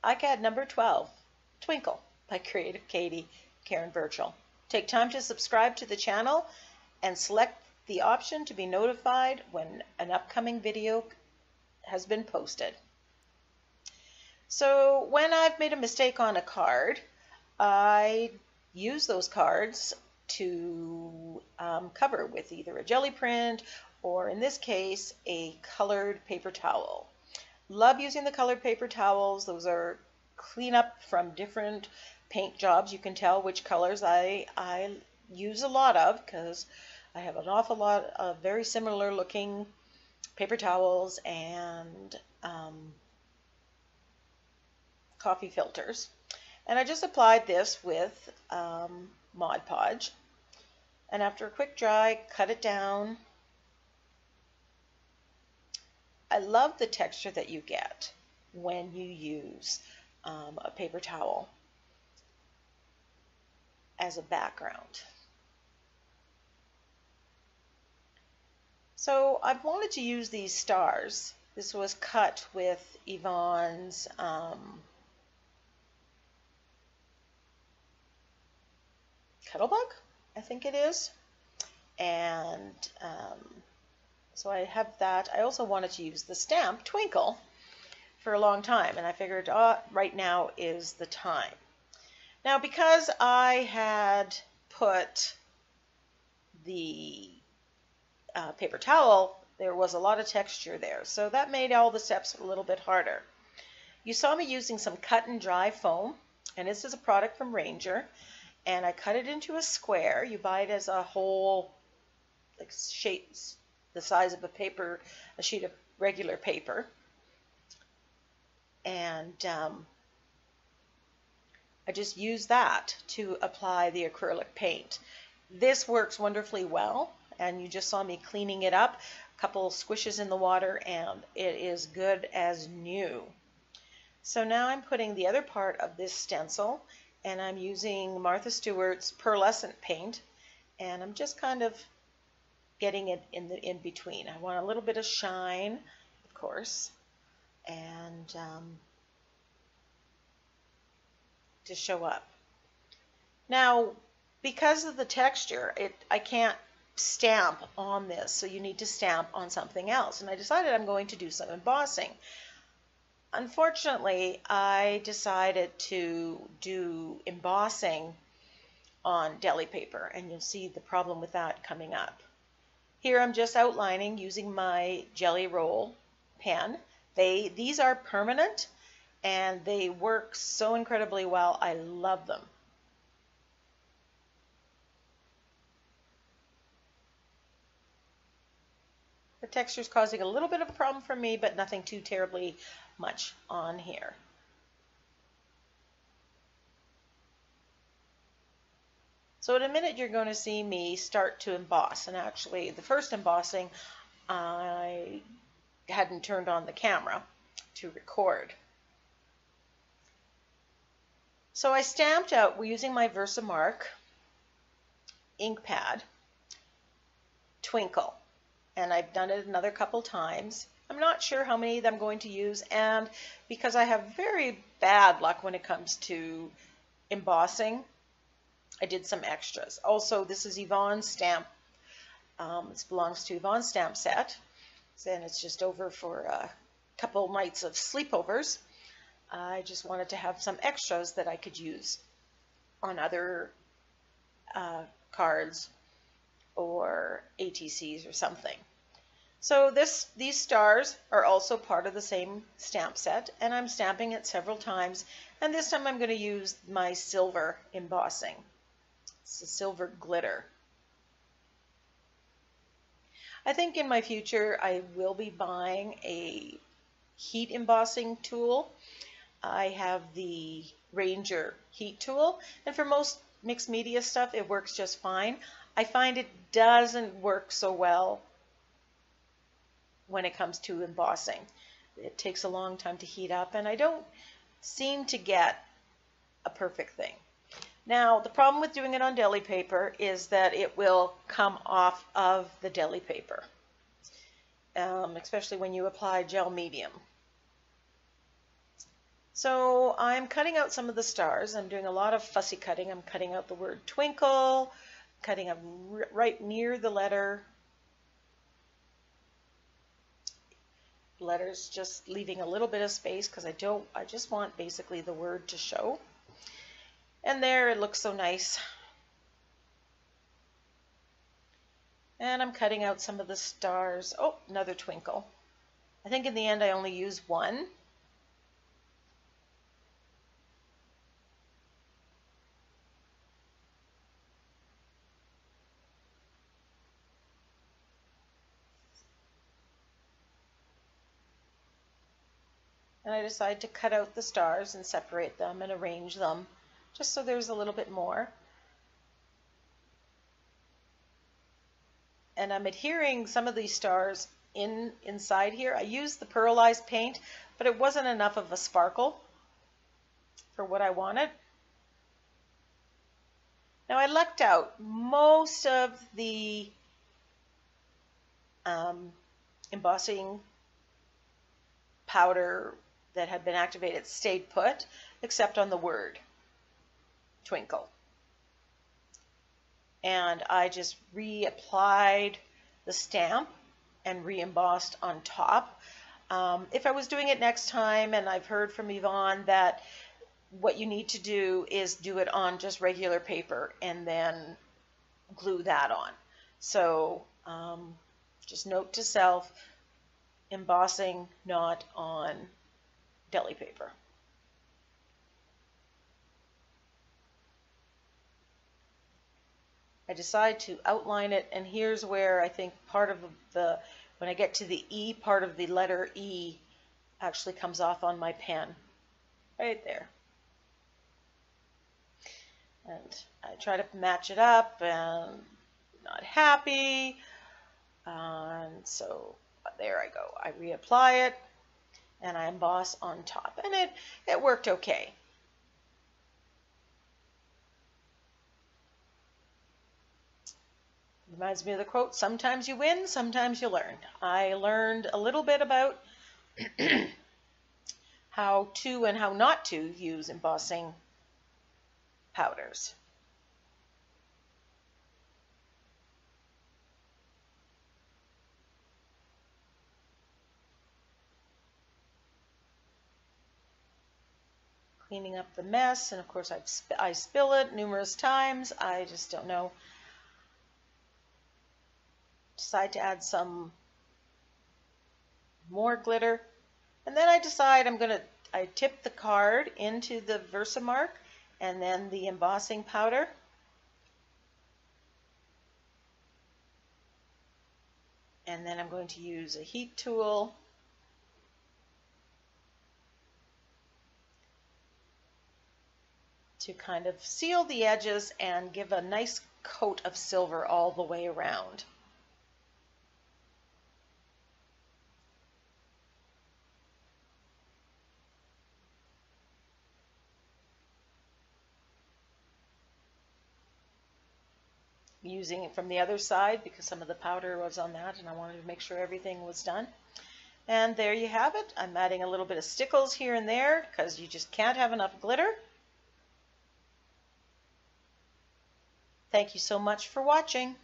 ICAD number 12, Twinkle by Creative Katie, Karen Virtual. Take time to subscribe to the channel and select the option to be notified when an upcoming video has been posted. So when I've made a mistake on a card, I use those cards to cover with either a jelly print or, in this case, a colored paper towel. Love using the colored paper towels. Those are clean up from different paint jobs. You can tell which colors I use a lot of because I have an awful lot of very similar looking paper towels and coffee filters. And I just applied this with Mod Podge. And after a quick dry, cut it down. I love the texture that you get when you use a paper towel as a background. So I've wanted to use these stars. This was cut with Yvonne's Cuttlebug, I think it is. And so I have that. I also wanted to use the stamp Twinkle for a long time, and I figured right now is the time. Now, because I had put the paper towel, there was a lot of texture there, so that made all the steps a little bit harder. You saw me using some cut and dry foam, and this is a product from Ranger, and I cut it into a square. You buy it as a whole, like, shapes the size of a sheet of regular paper. And I just use that to apply the acrylic paint. This works wonderfully well, and you just saw me cleaning it up, a couple squishes in the water, and it is good as new. So now I'm putting the other part of this stencil, and I'm using Martha Stewart's pearlescent paint, and I'm just kind of getting it in between. I want a little bit of shine, of course, and to show up. Now, because of the texture, I can't stamp on this, so you need to stamp on something else. And I decided I'm going to do some embossing. Unfortunately, I decided to do embossing on deli paper, and you'll see the problem with that coming up. Here I'm just outlining using my jelly roll pen. These are permanent, and they work so incredibly well. I love them. The texture is causing a little bit of a problem for me, but nothing too terribly much on here. So in a minute you're going to see me start to emboss, and actually the first embossing I hadn't turned on the camera to record. So I stamped out, we're using my Versamark ink pad, Twinkle, and I've done it another couple times. I'm not sure how many I'm going to use, and because I have very bad luck when it comes to embossing, I did some extras. Also, this is Yvonne's stamp. It belongs to Yvonne's stamp set, and it's just over for a couple nights of sleepovers. I just wanted to have some extras that I could use on other cards or ATCs or something. So these stars are also part of the same stamp set, and I'm stamping it several times, and this time I'm going to use my silver embossing. It's a silver glitter. I think in my future I will be buying a heat embossing tool. I have the Ranger heat tool, and for most mixed media stuff it works just fine. I find it doesn't work so well when it comes to embossing. It takes a long time to heat up, and I don't seem to get a perfect thing. Now, the problem with doing it on deli paper is that it will come off of the deli paper, especially when you apply gel medium. So I'm cutting out some of the stars. I'm doing a lot of fussy cutting. I'm cutting out the word twinkle, cutting up right near the letters, just leaving a little bit of space because I just want basically the word to show. And there, it looks so nice. And I'm cutting out some of the stars. Oh, another twinkle. I think in the end I only use one. And I decide to cut out the stars and separate them and arrange them just so there's a little bit more. And I'm adhering some of these stars inside here. I used the pearlized paint, but it wasn't enough of a sparkle for what I wanted. Now I lucked out. Most of the embossing powder that had been activated stayed put, except on the word twinkle. And I just reapplied the stamp and re-embossed on top. If I was doing it next time, and I've heard from Yvonne that what you need to do is do it on just regular paper and then glue that on. So just note to self, embossing not on deli paper. I decide to outline it, and here's where I think part of when I get to the E, part of the letter E actually comes off on my pen, right there. And I try to match it up, and not happy, and so there I go. I reapply it, and I emboss on top, and it worked okay. Reminds me of the quote, sometimes you win, sometimes you learn. I learned a little bit about how to and how not to use embossing powders. Cleaning up the mess, and of course I spill it numerous times. I just don't know. Decide to add some more glitter, and then I decide I tip the card into the Versamark and then the embossing powder. And then I'm going to use a heat tool to kind of seal the edges and give a nice coat of silver all the way around. Using it from the other side because some of the powder was on that, and I wanted to make sure everything was done. And there you have it. I'm adding a little bit of stickles here and there because you just can't have enough glitter. Thank you so much for watching.